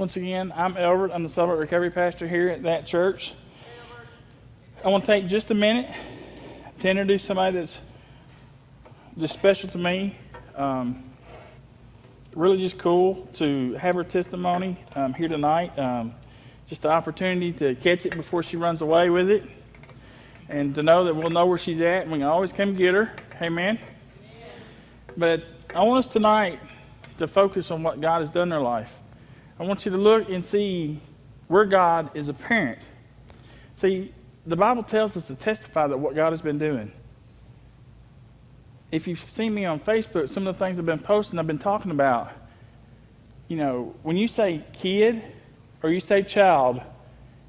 Once again, I'm Elbert. I'm the Celebrate Recovery Pastor here at that church. I want to take just a minute to introduce somebody that's just special to me. Really just cool to have her testimony here tonight. Just the opportunity to catch it before she runs away with it. And to know that we'll know where she's at and we can always come get her. Amen. But I want us tonight to focus on what God has done in their life. I want you to look and see where God is apparent. See, the Bible tells us to testify that what God has been doing. If you've seen me on Facebook, some of the things I've been posting, I've been talking about, when you say kid or you say child,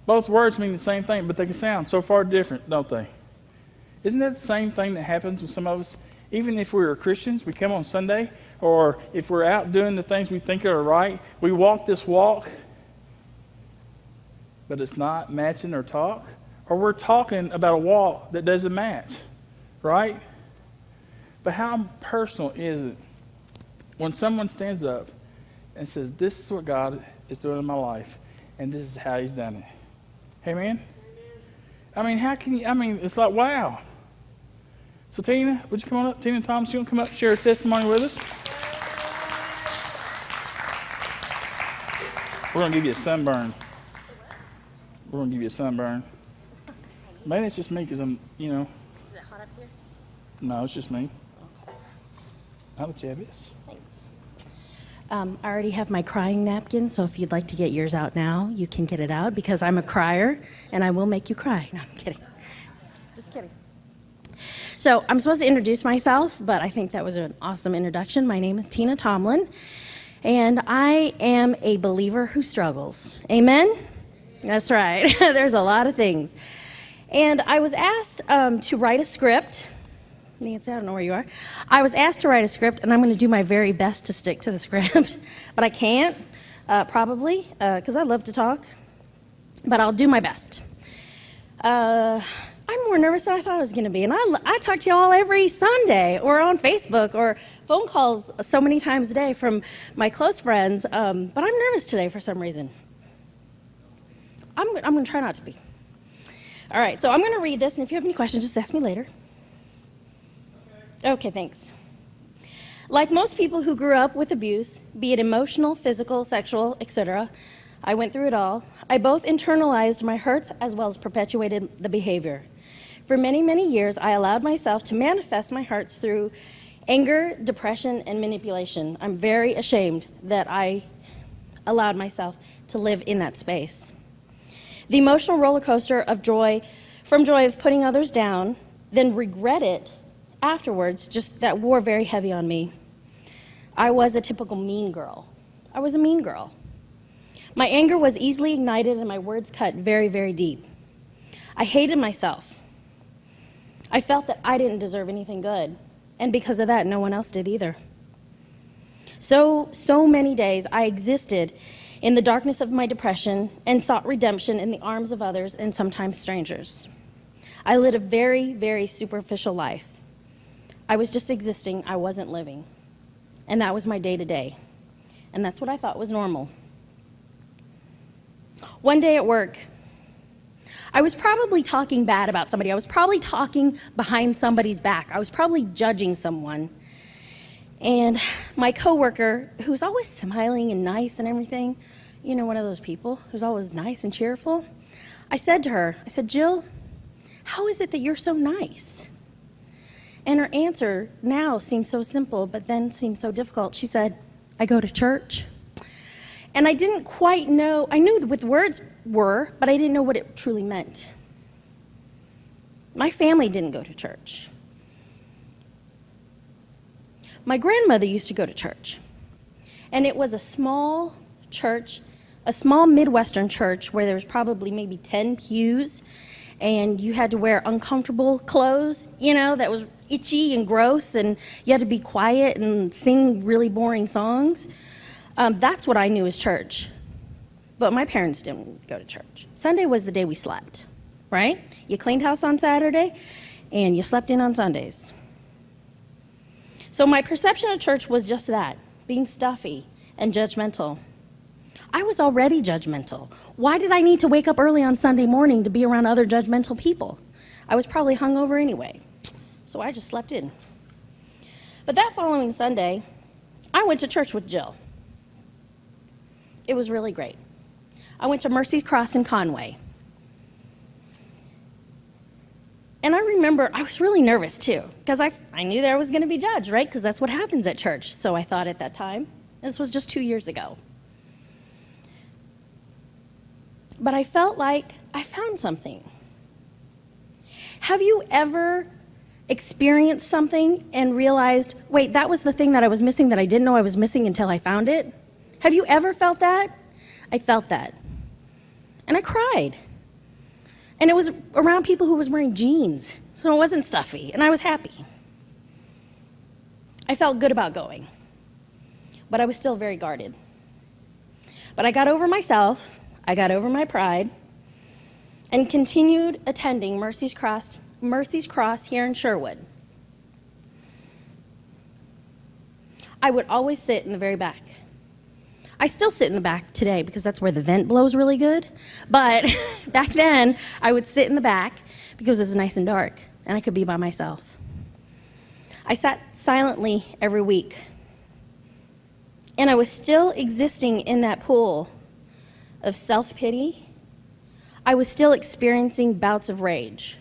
both words mean the same thing, but they can sound so far different, don't they? Isn't that the same thing that happens with some of us? Even if we're Christians, we come on Sunday, or if we're out doing the things we think are right, we walk this walk, but it's not matching our talk. Or we're talking about a walk that doesn't match, right? But how personal is it when someone stands up and says, this is what God is doing in my life, and this is how he's done it. Amen? How can you, it's like, wow. So Tina, would you come on up? Tina Tomlin, you want to come up and share a testimony with us? We're going to give you a sunburn. We're going to give you a sunburn. Maybe it's just me because I'm, Is it hot up here? No, it's just me. Okay. How about you have this? Thanks. I already have my crying napkin, so if you'd like to get yours out now, you can get it out because I'm a crier and I will make you cry. No, I'm kidding. Just kidding. So I'm supposed to introduce myself, but I think that was an awesome introduction. My name is Tina Tomlin, and I am a believer who struggles. Amen? That's right. There's a lot of things. And I was asked to write a script. Nancy, I don't know where you are. I was asked to write a script, and I'm going to do my very best to stick to the script. But I can't, probably, because I love to talk. But I'll do my best. I'm more nervous than I thought I was going to be. And I talk to you all every Sunday or on Facebook or phone calls so many times a day from my close friends. But I'm nervous today for some reason. I'm going to try not to be. All right, so I'm going to read this, and if you have any questions, just ask me later. Okay, thanks. Like most people who grew up with abuse, be it emotional, physical, sexual, etc., I went through it all. I both internalized my hurts as well as perpetuated the behavior. For many, many years, I allowed myself to manifest my hurts through anger, depression, and manipulation. I'm very ashamed that I allowed myself to live in that space. The emotional roller coaster of joy of putting others down, then regret it afterwards, just that wore very heavy on me. I was a typical mean girl. I was a mean girl. My anger was easily ignited and my words cut very, very deep. I hated myself. I felt that I didn't deserve anything good, and because of that, no one else did either. So many days I existed in the darkness of my depression and sought redemption in the arms of others and sometimes strangers. I led a very, very superficial life. I was just existing, I wasn't living. And that was my day-to-day. And that's what I thought was normal. One day at work, I was probably talking bad about somebody. I was probably talking behind somebody's back. I was probably judging someone. And my coworker, who's always smiling and nice and everything, one of those people who's always nice and cheerful, I said to her, Jill, how is it that you're so nice? And her answer now seems so simple, but then seemed so difficult. She said, I go to church. And I didn't quite know, I knew what the words were, but I didn't know what it truly meant. My family didn't go to church. My grandmother used to go to church. And it was a small church, a small Midwestern church where there was probably maybe 10 pews, and you had to wear uncomfortable clothes, that was itchy and gross, and you had to be quiet and sing really boring songs. That's what I knew as church. But my parents didn't go to church. Sunday was the day we slept, right? You cleaned house on Saturday, and you slept in on Sundays. So my perception of church was just that, being stuffy and judgmental. I was already judgmental. Why did I need to wake up early on Sunday morning to be around other judgmental people? I was probably hungover anyway, so I just slept in. But that following Sunday, I went to church with Jill. It was really great. I went to Mercy's Cross in Conway. And I remember I was really nervous too, because I knew that I was going to be judged, right? Because that's what happens at church. So I thought at that time. This was just 2 years ago. But I felt like I found something. Have you ever experienced something and realized, wait, that was the thing that I was missing that I didn't know I was missing until I found it? Have you ever felt that? I felt that. And I cried. And it was around people who was wearing jeans, so it wasn't stuffy, and I was happy. I felt good about going, but I was still very guarded. But I got over myself, I got over my pride, and continued attending Mercy's Cross here in Sherwood. I would always sit in the very back. I still sit in the back today because that's where the vent blows really good. But back then, I would sit in the back because it was nice and dark and I could be by myself. I sat silently every week. And I was still existing in that pool of self-pity. I was still experiencing bouts of rage.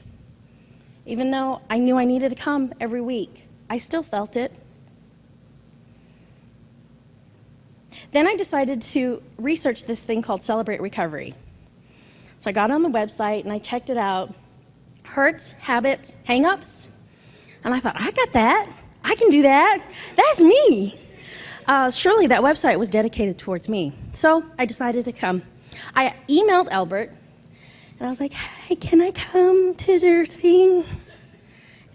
Even though I knew I needed to come every week, I still felt it. Then I decided to research this thing called Celebrate Recovery. So I got on the website and I checked it out. Hurts, habits, hang-ups. And I thought, I got that. I can do that. That's me. Surely that website was dedicated towards me. So I decided to come. I emailed Albert and I was like, hey, can I come to your thing?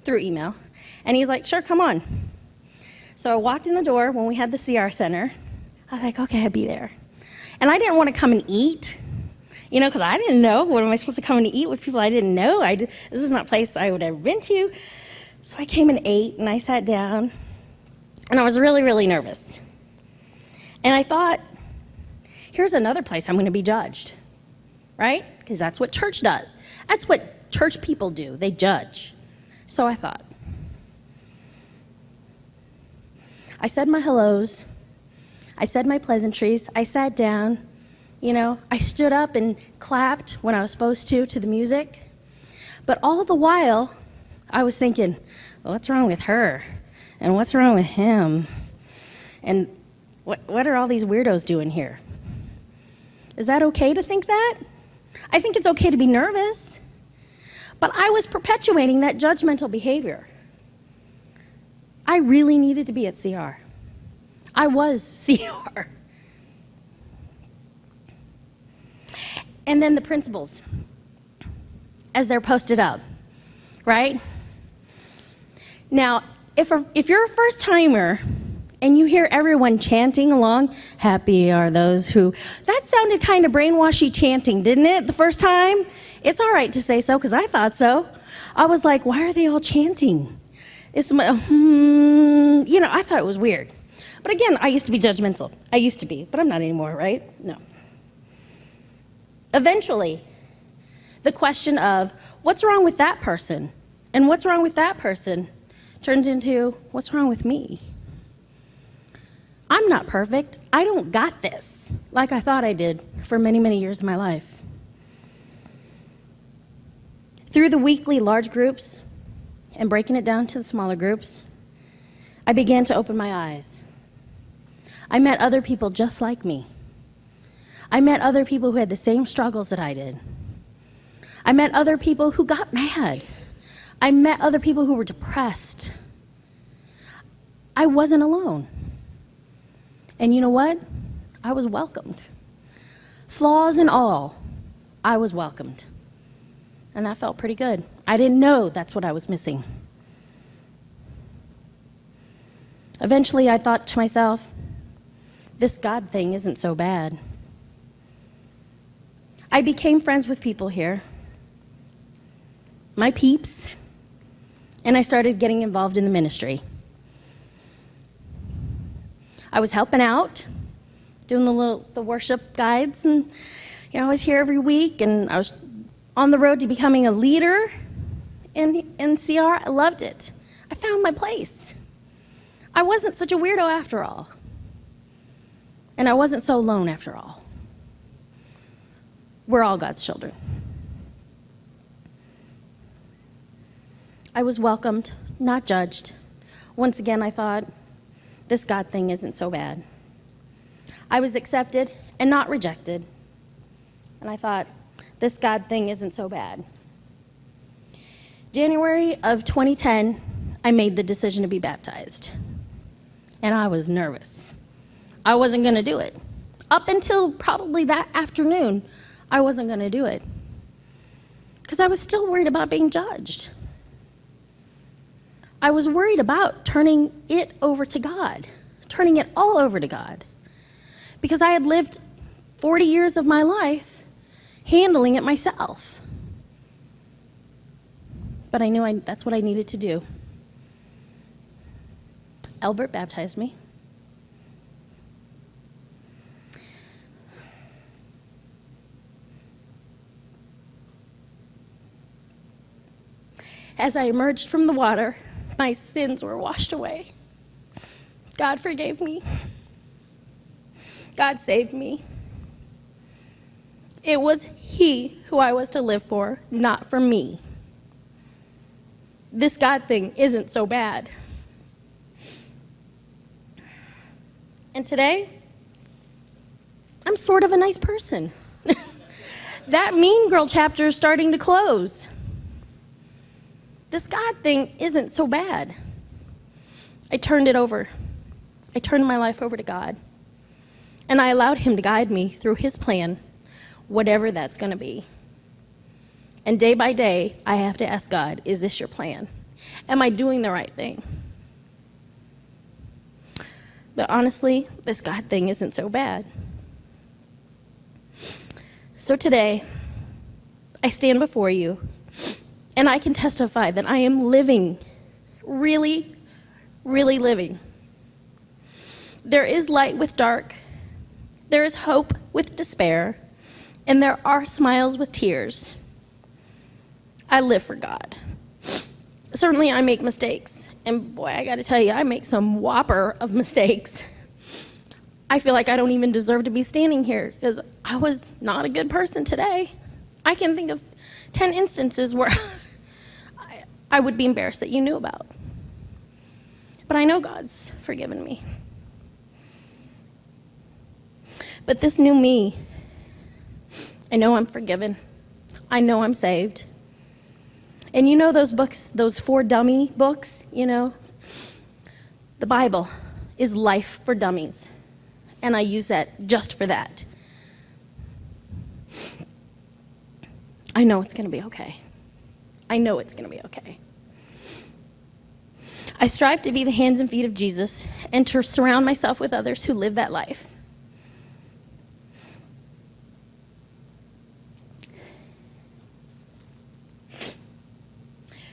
Through email. And he's like, sure, come on. So I walked in the door when we had the CR Center. I was like, okay, I'll be there. And I didn't want to come and eat, because I didn't know. What am I supposed to come and eat with people I didn't know? This is not a place I would have been to. So I came and ate, and I sat down, and I was really, really nervous. And I thought, here's another place I'm going to be judged, right? Because that's what church does. That's what church people do. They judge. So I thought. I said my hellos. I said my pleasantries. I sat down. I stood up and clapped when I was supposed to the music. But all the while, I was thinking, well, what's wrong with her? And what's wrong with him? And what are all these weirdos doing here? Is that okay to think that? I think it's okay to be nervous. But I was perpetuating that judgmental behavior. I really needed to be at CR. I was CR. And then the principles, as they're posted up, right? Now, if you're a first-timer and you hear everyone chanting along, happy are those who, that sounded kind of brainwashy chanting, didn't it, the first time? It's all right to say so, because I thought so. I was like, why are they all chanting? It's I thought it was weird. But again, I used to be judgmental. I used to be, but I'm not anymore, right? No. Eventually, the question of what's wrong with that person and what's wrong with that person turns into what's wrong with me. I'm not perfect. I don't got this like I thought I did for many, many years of my life. Through the weekly large groups and breaking it down to the smaller groups, I began to open my eyes. I met other people just like me. I met other people who had the same struggles that I did. I met other people who got mad. I met other people who were depressed. I wasn't alone. And you know what? I was welcomed. Flaws and all, I was welcomed. And that felt pretty good. I didn't know that's what I was missing. Eventually, I thought to myself, this God thing isn't so bad. I became friends with people here, my peeps, and I started getting involved in the ministry. I was helping out, doing the worship guides, and I was here every week, and I was on the road to becoming a leader in CR. I loved it. I found my place. I wasn't such a weirdo after all. And I wasn't so alone after all. We're all God's children. I was welcomed, not judged. Once again, I thought, this God thing isn't so bad. I was accepted and not rejected. And I thought, this God thing isn't so bad. January of 2010, I made the decision to be baptized. And I was nervous. I wasn't going to do it. Up until probably that afternoon, I wasn't going to do it. Because I was still worried about being judged. I was worried about turning it over to God, turning it all over to God. Because I had lived 40 years of my life handling it myself. But I knew that's what I needed to do. Albert baptized me. As I emerged from the water, my sins were washed away. God forgave me. God saved me. It was He who I was to live for, not for me. This God thing isn't so bad. And today, I'm sort of a nice person. That mean girl chapter is starting to close. This God thing isn't so bad. I turned it over. I turned my life over to God. And I allowed Him to guide me through His plan, whatever that's going to be. And day by day, I have to ask God, is this your plan? Am I doing the right thing? But honestly, this God thing isn't so bad. So today, I stand before you, and I can testify that I am living, really, really living. There is light with dark. There is hope with despair. And there are smiles with tears. I live for God. Certainly, I make mistakes. And boy, I got to tell you, I make some whopper of mistakes. I feel like I don't even deserve to be standing here because I was not a good person today. I can think of 10 instances where I would be embarrassed that you knew about. But I know God's forgiven me. But this new me, I know I'm forgiven. I know I'm saved. And you know those books, those 4 dummy books, the Bible is life for dummies. And I use that just for that. I know it's going to be okay. I know it's going to be okay. I strive to be the hands and feet of Jesus and to surround myself with others who live that life.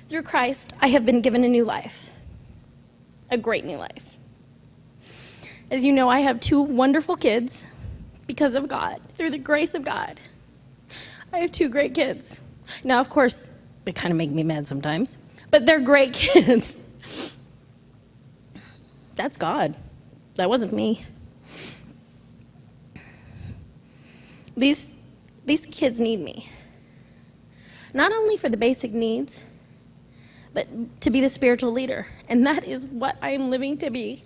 Through Christ, I have been given a new life, a great new life. As you know, I have 2 wonderful kids because of God, through the grace of God. I have 2 great kids. Now, of course, they kind of make me mad sometimes, but they're great kids. That's God. That wasn't me. These kids need me. Not only for the basic needs, but to be the spiritual leader. And that is what I am living to be.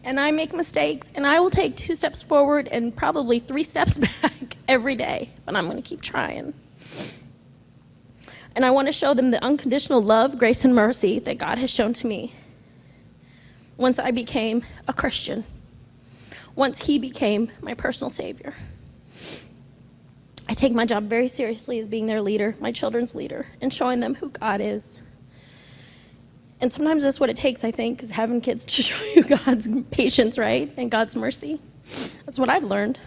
And I make mistakes, and I will take 2 steps forward and probably 3 steps back every day, but I'm going to keep trying. And I want to show them the unconditional love, grace, and mercy that God has shown to me once I became a Christian, once He became my personal Savior. I take my job very seriously as being their leader, my children's leader, and showing them who God is. And sometimes that's what it takes, I think, is having kids to show you God's patience, right? And God's mercy. That's what I've learned.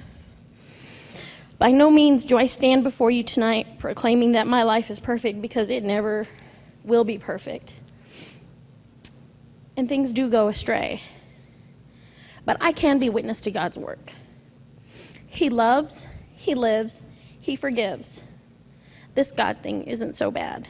By no means do I stand before you tonight proclaiming that my life is perfect, because it never will be perfect. And things do go astray. But I can be witness to God's work. He loves, he lives, he forgives. This God thing isn't so bad.